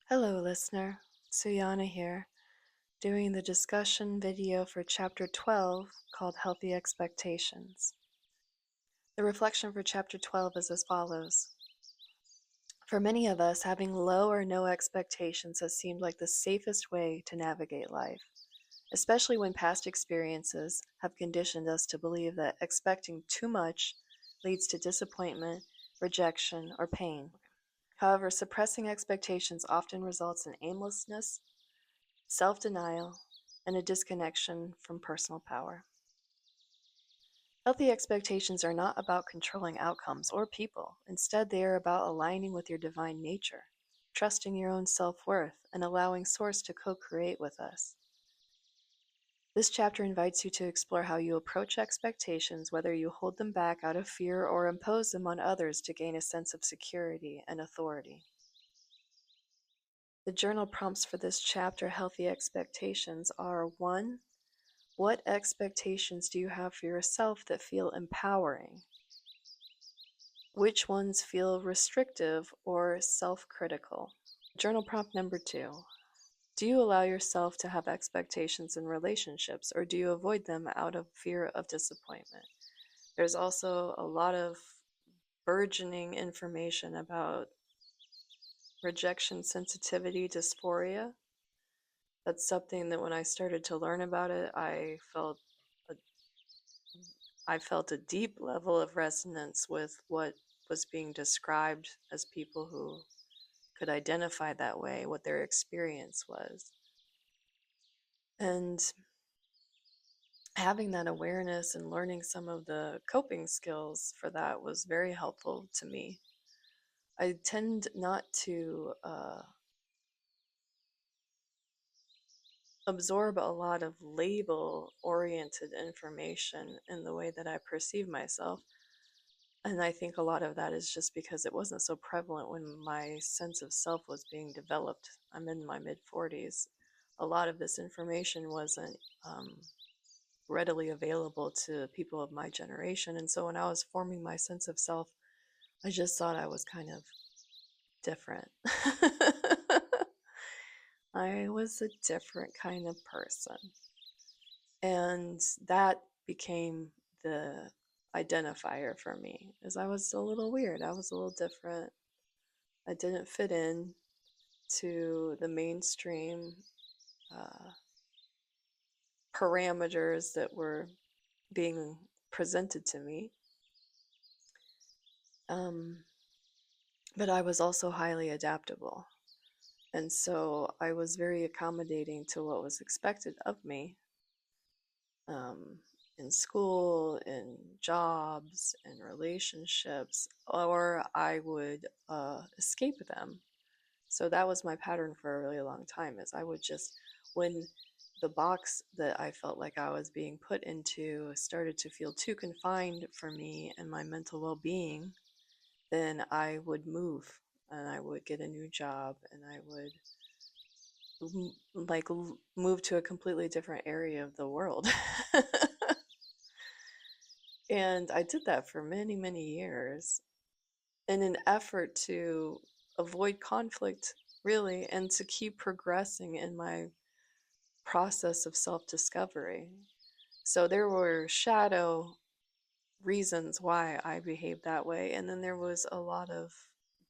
Hello, listener. Suyana here, doing the discussion video for Chapter 12 called Healthy Expectations. The reflection for Chapter 12 is as follows. For many of us, having low or no expectations has seemed like the safest way to navigate life, especially when past experiences have conditioned us to believe that expecting too much leads to disappointment, rejection, or pain. However, suppressing expectations often results in aimlessness, self-denial, and a disconnection from personal power. Healthy expectations are not about controlling outcomes or people. Instead, they are about aligning with your divine nature, trusting your own self-worth, and allowing Source to co-create with us. This chapter invites you to explore how you approach expectations, whether you hold them back out of fear or impose them on others to gain a sense of security and authority. The journal prompts for this chapter, Healthy Expectations, are 1. What expectations do you have for yourself that feel empowering? Which ones feel restrictive or self-critical? Journal prompt number 2. Do you allow yourself to have expectations in relationships, or do you avoid them out of fear of disappointment? There's also a lot of burgeoning information about rejection sensitivity dysphoria. That's something that when I started to learn about it, I felt a deep level of resonance with what was being described as people who could identify that way, what their experience was. And having that awareness and learning some of the coping skills for that was very helpful to me. I tend not to absorb a lot of label-oriented information in the way that I perceive myself. And I think a lot of that is just because it wasn't so prevalent when my sense of self was being developed. I'm in my mid-40s. A lot of this information wasn't readily available to people of my generation. And so when I was forming my sense of self, I just thought I was kind of different. I was a different kind of person. And that became the identifier for me, is I was a little weird. I was a little different. I didn't fit in to the mainstream parameters that were being presented to me. But I was also highly adaptable. And so I was very accommodating to what was expected of me in school, in jobs, in relationships, or I would escape them. So that was my pattern for a really long time, is I would just, when the box that I felt like I was being put into started to feel too confined for me and my mental well-being, then I would move and I would get a new job and I would move to a completely different area of the world. And I did that for many, many years in an effort to avoid conflict, really, and to keep progressing in my process of self-discovery. So there were shadow reasons why I behaved that way, and then there was a lot of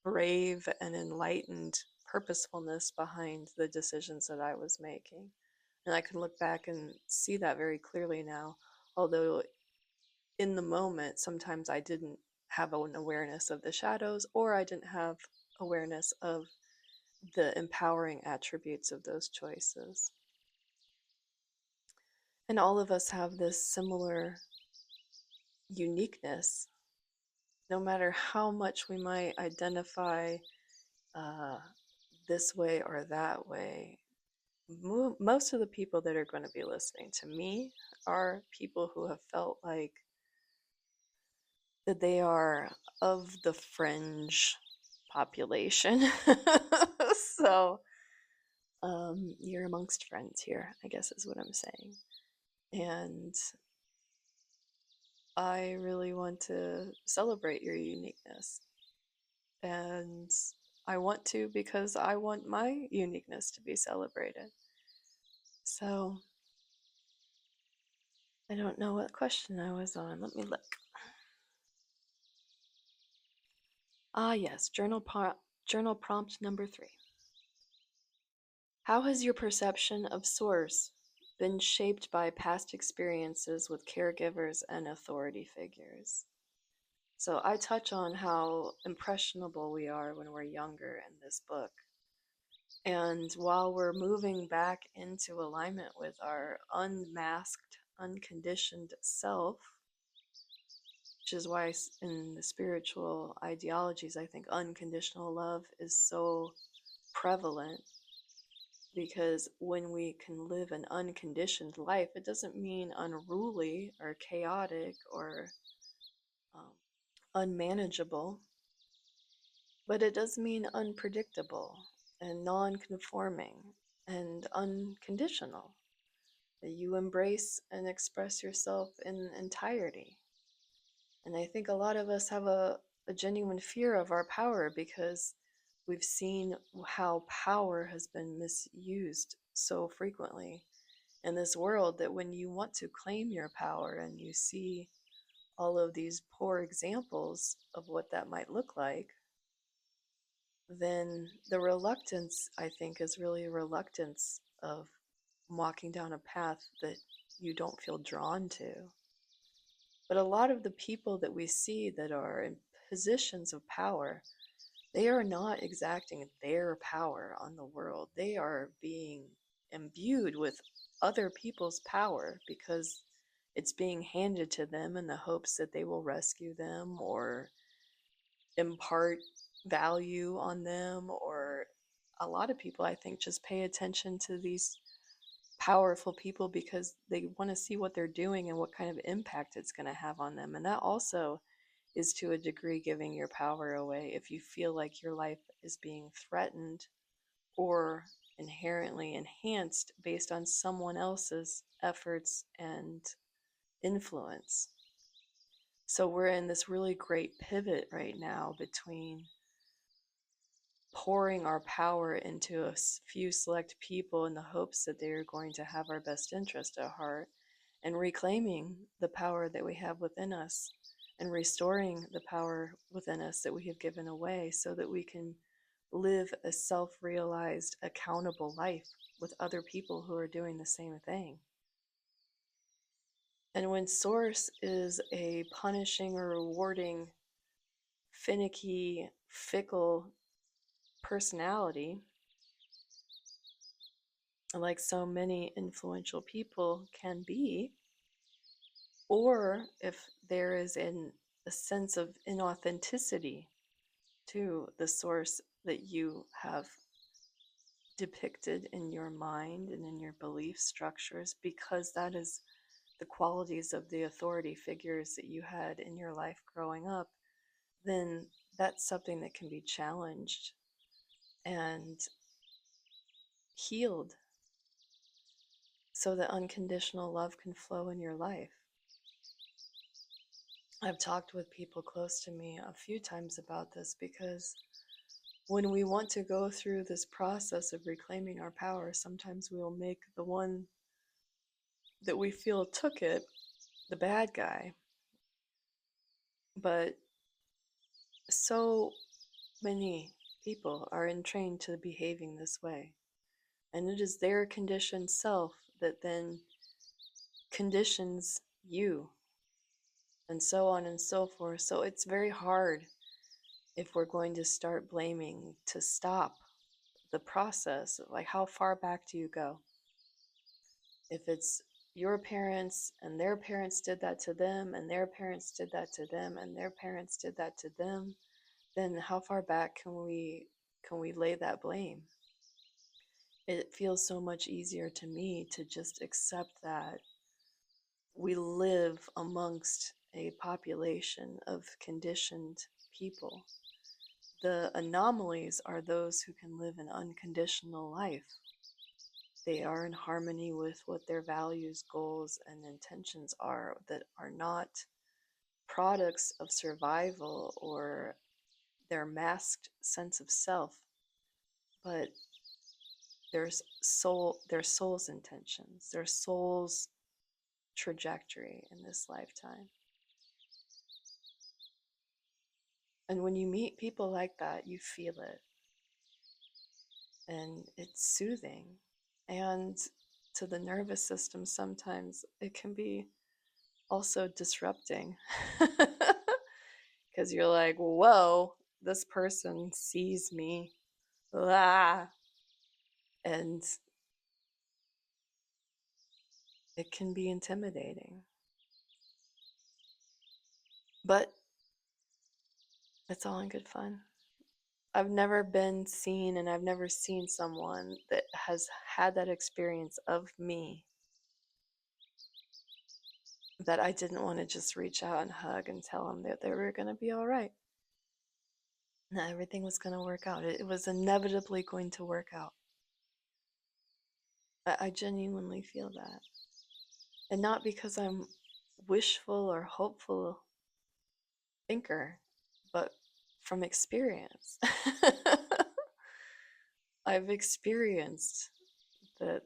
brave and enlightened purposefulness behind the decisions that I was making. And I can look back and see that very clearly now, although in the moment, sometimes I didn't have an awareness of the shadows, or I didn't have awareness of the empowering attributes of those choices. And all of us have this similar uniqueness, no matter how much we might identify this way or that way. Most of the people that are going to be listening to me are people who have felt like that they are of the fringe population. So you're amongst friends here, I guess is what I'm saying. And I really want to celebrate your uniqueness. And I want to because I want my uniqueness to be celebrated. So I don't know what question I was on. Let me look. Ah, yes, journal prompt number 3. How has your perception of Source been shaped by past experiences with caregivers and authority figures? So I touch on how impressionable we are when we're younger in this book. And while we're moving back into alignment with our unmasked, unconditioned self, which is why in the spiritual ideologies, I think unconditional love is so prevalent, because when we can live an unconditioned life, it doesn't mean unruly or chaotic or um, unmanageable, but it does mean unpredictable and non-conforming and unconditional, that you embrace and express yourself in entirety. And I think a lot of us have a genuine fear of our power because we've seen how power has been misused so frequently in this world, that when you want to claim your power and you see all of these poor examples of what that might look like, then the reluctance, I think, is really a reluctance of walking down a path that you don't feel drawn to. But a lot of the people that we see that are in positions of power, they are not exacting their power on the world. They are being imbued with other people's power because it's being handed to them in the hopes that they will rescue them or impart value on them. Or a lot of people, I think, just pay attention to these powerful people because they want to see what they're doing and what kind of impact it's going to have on them. And that also is to a degree giving your power away if you feel like your life is being threatened or inherently enhanced based on someone else's efforts and influence. So we're in this really great pivot right now between pouring our power into a few select people in the hopes that they are going to have our best interest at heart, and reclaiming the power that we have within us and restoring the power within us that we have given away so that we can live a self-realized, accountable life with other people who are doing the same thing. And when Source is a punishing or rewarding, finicky, fickle personality, like so many influential people can be, or if there is a sense of inauthenticity to the Source that you have depicted in your mind and in your belief structures, because that is the qualities of the authority figures that you had in your life growing up, then that's something that can be challenged and healed so that unconditional love can flow in your life. I've talked with people close to me a few times about this, because when we want to go through this process of reclaiming our power, sometimes we will make the one that we feel took it the bad guy. But so many people are entrained to behaving this way, and it is their conditioned self that then conditions you, and so on and so forth. So it's very hard, if we're going to start blaming, to stop the process. Like, how far back do you go? If it's your parents and their parents did that to them and their parents did that to them and their parents did that to them, then how far back can we lay that blame? It feels so much easier to me to just accept that we live amongst a population of conditioned people. The anomalies are those who can live an unconditional life. They are in harmony with what their values, goals, and intentions are, that are not products of survival or their masked sense of self, but their soul's intentions, their soul's trajectory in this lifetime. And when you meet people like that, you feel it. And it's soothing. And to the nervous system, sometimes it can be also disrupting. Because you're like, whoa, this person sees me. Ah. And it can be intimidating. But it's all in good fun. I've never been seen, and I've never seen someone that has had that experience of me that I didn't want to just reach out and hug and tell them that they were going to be all right. That everything was going to work out. It was inevitably going to work out. I genuinely feel that. And not because I'm wishful or hopeful thinker, but from experience. I've experienced that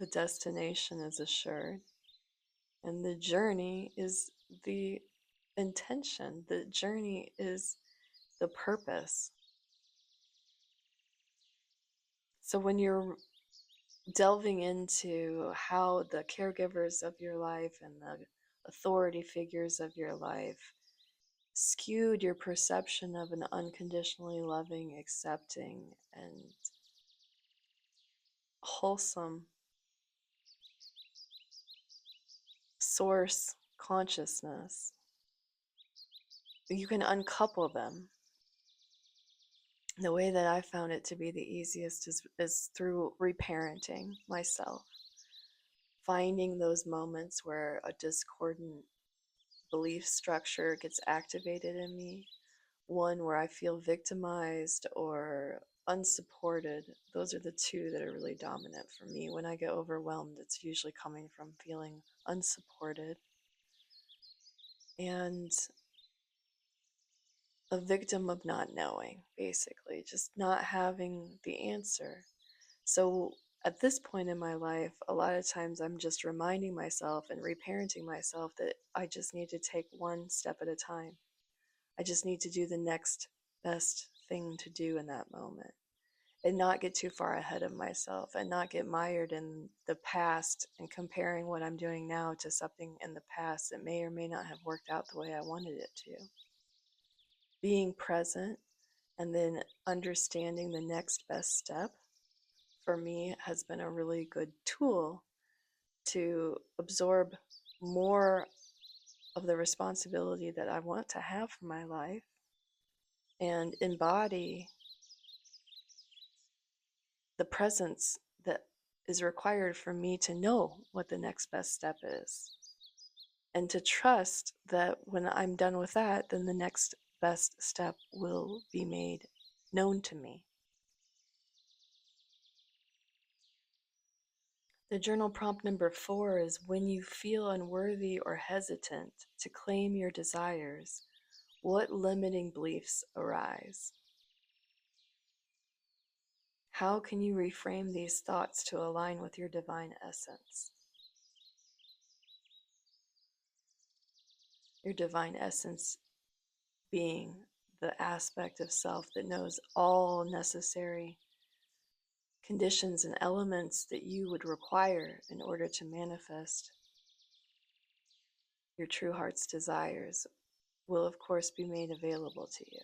the destination is assured and the journey is the intention. The journey is the purpose. So when you're delving into how the caregivers of your life and the authority figures of your life skewed your perception of an unconditionally loving, accepting, and wholesome source consciousness, you can uncouple them. The way that I found it to be the easiest is through reparenting myself, finding those moments where a discordant belief structure gets activated in me, one where I feel victimized or unsupported. Those are the two that are really dominant for me. When I get overwhelmed, it's usually coming from feeling unsupported and a victim of not knowing, basically, just not having the answer. So at this point in my life, a lot of times I'm just reminding myself and reparenting myself that I just need to take one step at a time. I just need to do the next best thing to do in that moment and not get too far ahead of myself and not get mired in the past and comparing what I'm doing now to something in the past that may or may not have worked out the way I wanted it to. Being present and then understanding the next best step for me has been a really good tool to absorb more of the responsibility that I want to have for my life and embody the presence that is required for me to know what the next best step is. And to trust that when I'm done with that, then the next best step will be made known to me. The journal prompt number 4 is when you feel unworthy or hesitant to claim your desires, what limiting beliefs arise? How can you reframe these thoughts to align with your divine essence? Your divine essence being the aspect of self that knows all necessary conditions and elements that you would require in order to manifest your true heart's desires will of course be made available to you.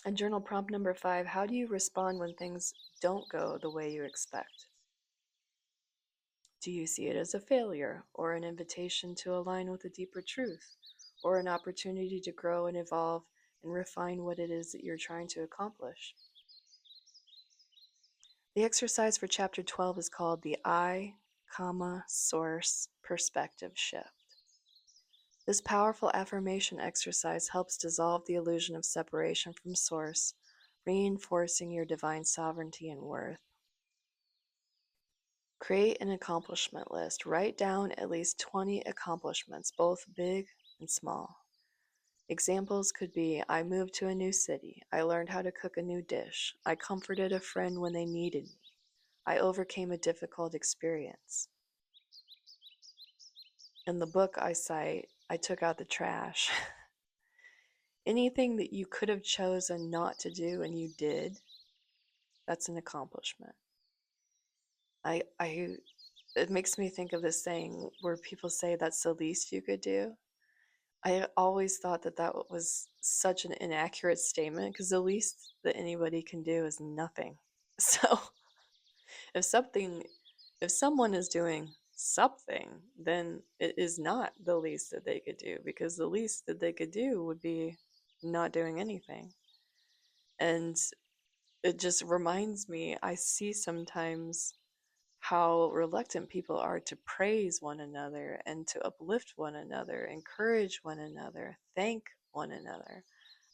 And journal prompt number 5, how do you respond when things don't go the way you expect? Do you see it as a failure or an invitation to align with a deeper truth or an opportunity to grow and evolve and refine what it is that you're trying to accomplish? The exercise for chapter 12 is called the I, source perspective shift. This powerful affirmation exercise helps dissolve the illusion of separation from source, reinforcing your divine sovereignty and worth. Create an accomplishment list. Write down at least 20 accomplishments, both big and small. Examples could be I moved to a new city. I learned how to cook a new dish. I comforted a friend when they needed me. I overcame a difficult experience. In the book I cite, I took out the trash. Anything that you could have chosen not to do and you did, that's an accomplishment. It makes me think of this saying where people say that's the least you could do. I always thought that that was such an inaccurate statement because the least that anybody can do is nothing. So if something, if someone is doing something, then it is not the least that they could do because the least that they could do would be not doing anything. And it just reminds me, I see sometimes how reluctant people are to praise one another and to uplift one another, encourage one another, thank one another,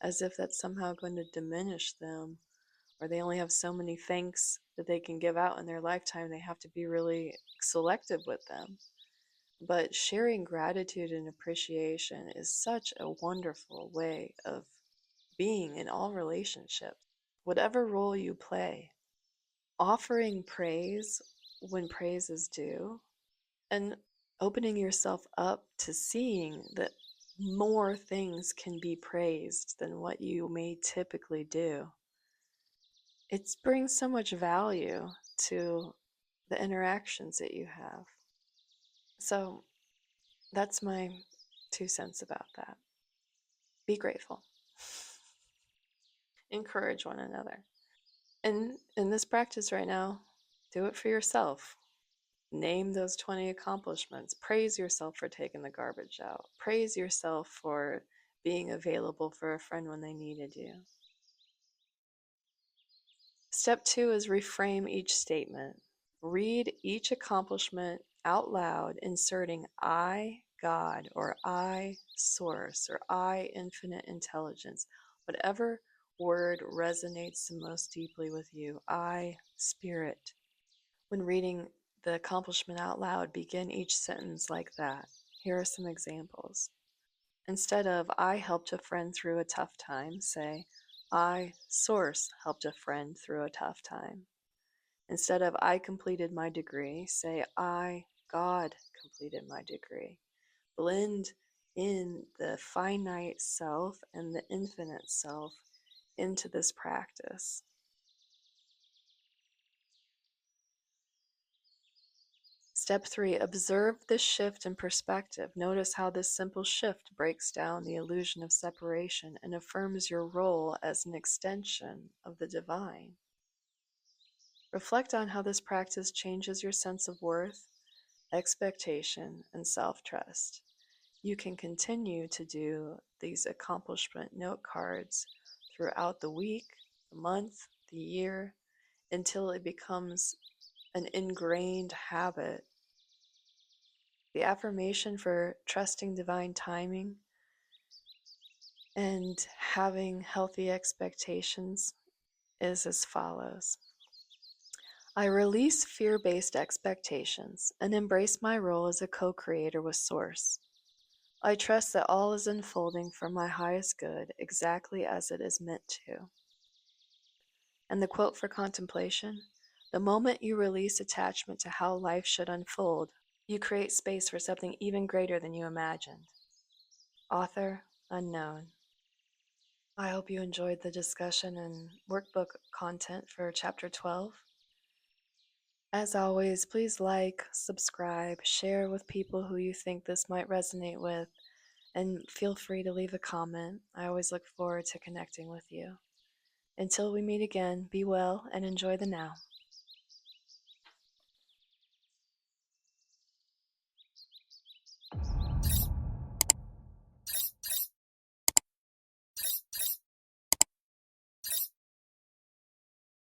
as if that's somehow going to diminish them, or they only have so many thanks that they can give out in their lifetime. They have to be really selective with them. But sharing gratitude and appreciation is such a wonderful way of being in all relationships, whatever role you play. Offering praise when praise is due, and opening yourself up to seeing that more things can be praised than what you may typically do. It brings so much value to the interactions that you have. So that's my 2 cents about that. Be grateful. Encourage one another. And in this practice right now, do it for yourself. Name those 20 accomplishments. Praise yourself for taking the garbage out. Praise yourself for being available for a friend when they needed you. Step 2 is reframe each statement. Read each accomplishment out loud, inserting I, God, or I, Source, or I, Infinite Intelligence, whatever word resonates the most deeply with you. I, Spirit. When reading the accomplishment out loud, begin each sentence like that. Here are some examples. Instead of I helped a friend through a tough time, say I, Source, helped a friend through a tough time. Instead of I completed my degree, say I, God, completed my degree. Blend in the finite self and the infinite self into this practice. Step 3, observe the shift in perspective. Notice how this simple shift breaks down the illusion of separation and affirms your role as an extension of the divine. Reflect on how this practice changes your sense of worth, expectation, and self-trust. You can continue to do these accomplishment note cards throughout the week, the month, the year, until it becomes an ingrained habit. The affirmation for trusting divine timing and having healthy expectations is as follows. I release fear-based expectations and embrace my role as a co-creator with Source. I trust that all is unfolding for my highest good exactly as it is meant to. And the quote for contemplation, the moment you release attachment to how life should unfold, you create space for something even greater than you imagined. Author unknown. I hope you enjoyed the discussion and workbook content for Chapter 12. As always, please like, subscribe, share with people who you think this might resonate with, and feel free to leave a comment. I always look forward to connecting with you. Until we meet again, be well and enjoy the now.